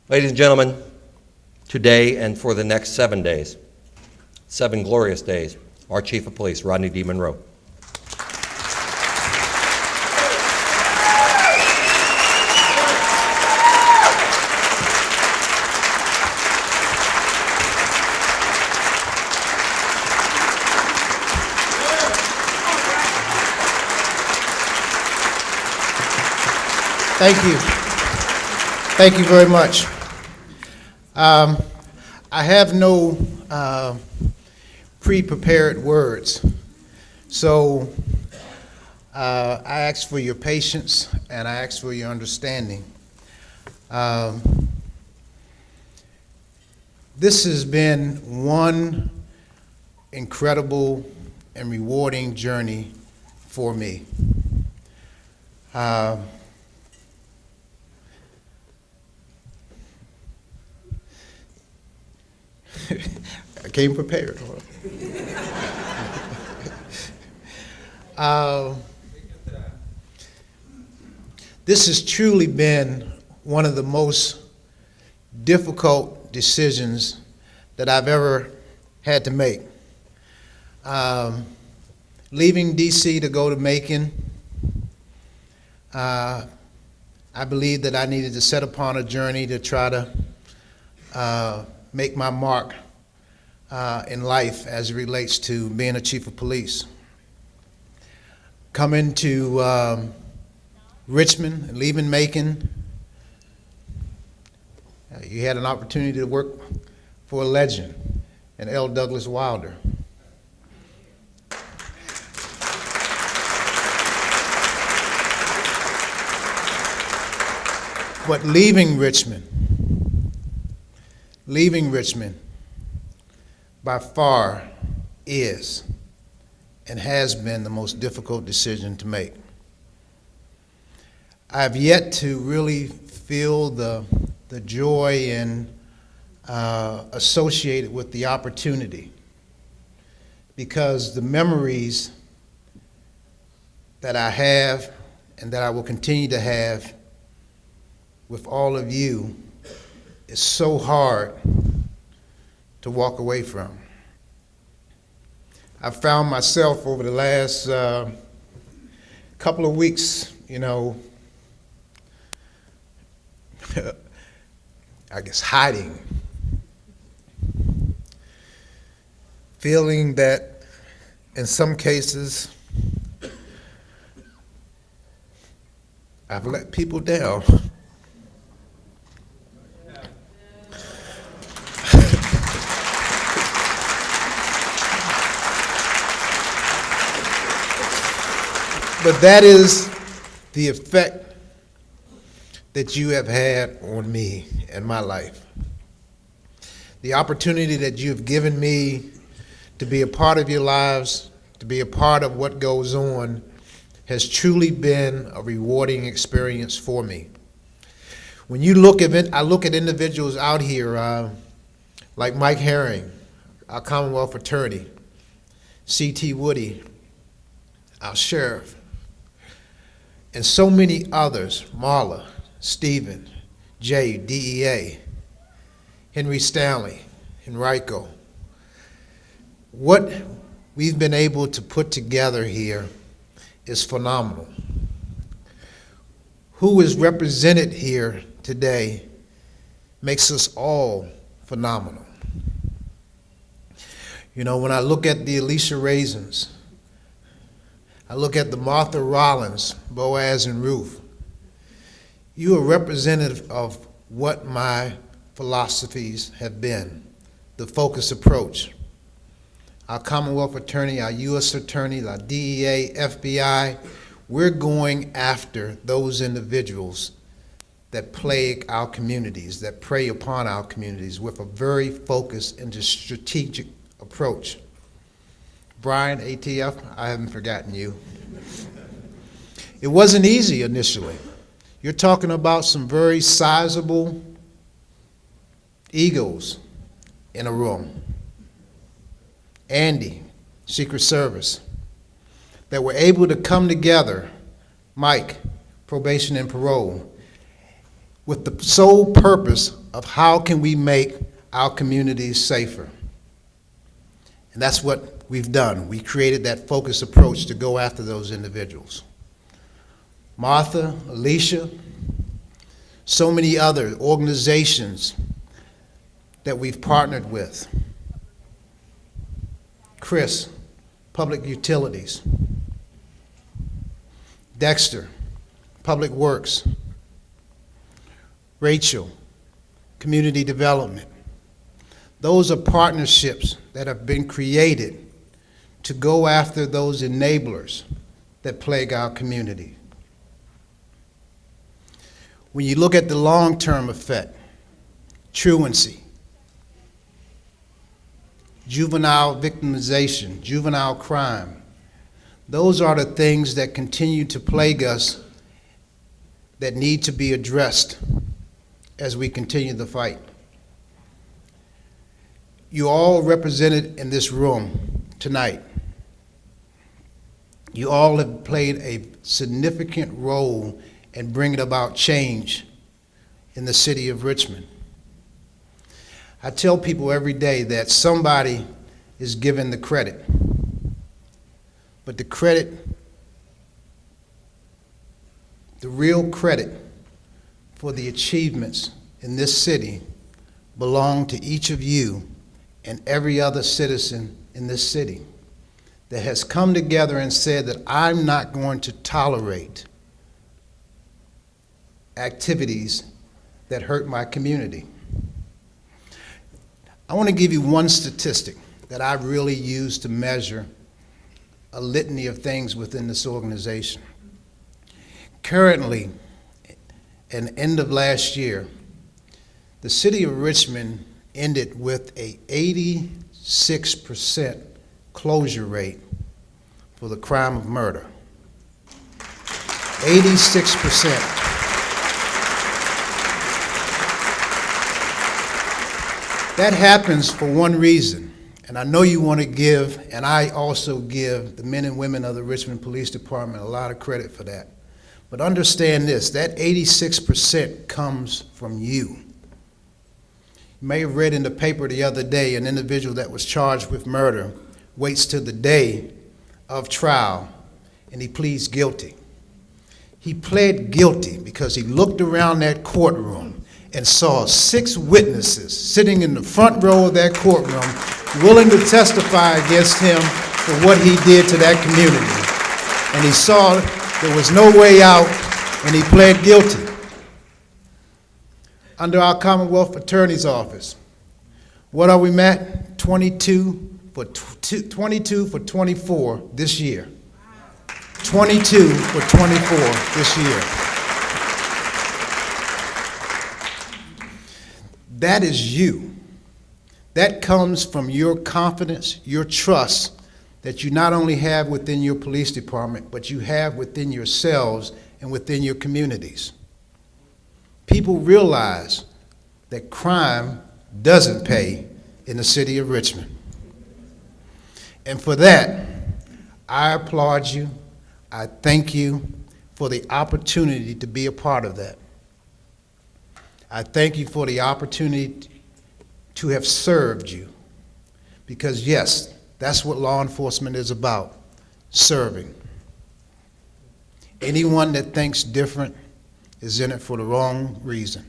Ladies and gentlemen, today and for the next 7 days, 7 glorious days, our Chief of Police, Rodney D. Monroe. Thank you. Thank you very much. I have no pre-prepared words, so I ask for your patience and I ask for your understanding. This has been one incredible and rewarding journey for me. I came prepared. This has truly been one of the most difficult decisions that I've ever had to make. Leaving D.C. to go to Macon, I believed that I needed to set upon a journey to try to make my mark in life as it relates to being a chief of police. Coming to Richmond and leaving Macon, you had an opportunity to work for a legend, an L. Douglas Wilder. But leaving Richmond by far is and has been the most difficult decision to make. I've yet to really feel the joy and associated with the opportunity, because the memories that I have and that I will continue to have with all of you is so hard to walk away from. I found myself over the last couple of weeks, I guess hiding, feeling that in some cases I've let people down. But that is the effect that you have had on me and my life. The opportunity that you have given me to be a part of your lives, to be a part of what goes on, has truly been a rewarding experience for me. When you look at it, I look at individuals out here like Mike Herring, our Commonwealth attorney, C.T. Woody, our sheriff, and so many others, Marla, Stephen, Jay, DEA, Henry Stanley, Henrico. What we've been able to put together here is phenomenal. Who is represented here today makes us all phenomenal. When I look at the Alicia Raisins, I look at the Martha Rollins, Boaz and Ruth. You are representative of what my philosophies have been, the focused approach. Our Commonwealth attorney, our U.S. attorney, our DEA, FBI, we're going after those individuals that plague our communities, that prey upon our communities with a very focused and strategic approach. Brian, ATF, I haven't forgotten you. It wasn't easy initially. You're talking about some very sizable egos in a room. Andy, Secret Service, that were able to come together, Mike, probation and parole, with the sole purpose of how can we make our communities safer. And that's what we've done. We created that focused approach to go after those individuals. Martha, Alicia, so many other organizations that we've partnered with. Chris, Public Utilities. Dexter, Public Works. Rachel, Community Development. Those are partnerships that have been created to go after those enablers that plague our community. When you look at the long-term effect, truancy, juvenile victimization, juvenile crime, those are the things that continue to plague us that need to be addressed as we continue the fight. You all represented in this room tonight. You all have played a significant role in bringing about change in the city of Richmond. I tell people every day that somebody is given the credit, but the real credit for the achievements in this city belong to each of you and every other citizen in this city that has come together and said that I'm not going to tolerate activities that hurt my community. I want to give you one statistic that I really use to measure a litany of things within this organization. Currently, at the end of last year, the city of Richmond ended with a 86% closure rate for the crime of murder. 86%. That happens for one reason, and I know you want to give, and I also give the men and women of the Richmond Police Department a lot of credit for that. But understand this, that 86% comes from you. You may have read in the paper the other day an individual that was charged with murder waits till the day of trial and he pleads guilty. He pled guilty because he looked around that courtroom and saw 6 witnesses sitting in the front row of that courtroom willing to testify against him for what he did to that community. And he saw there was no way out and he pled guilty. Under our Commonwealth Attorney's Office, what are we at? 22 for 24 this year. 22 for 24 this year. That is you. That comes from your confidence, your trust that you not only have within your police department, but you have within yourselves and within your communities. People realize that crime doesn't pay in the city of Richmond. And for that, I applaud you. I thank you for the opportunity to be a part of that. I thank you for the opportunity to have served you. Because yes, that's what law enforcement is about, serving. Anyone that thinks different is in it for the wrong reason.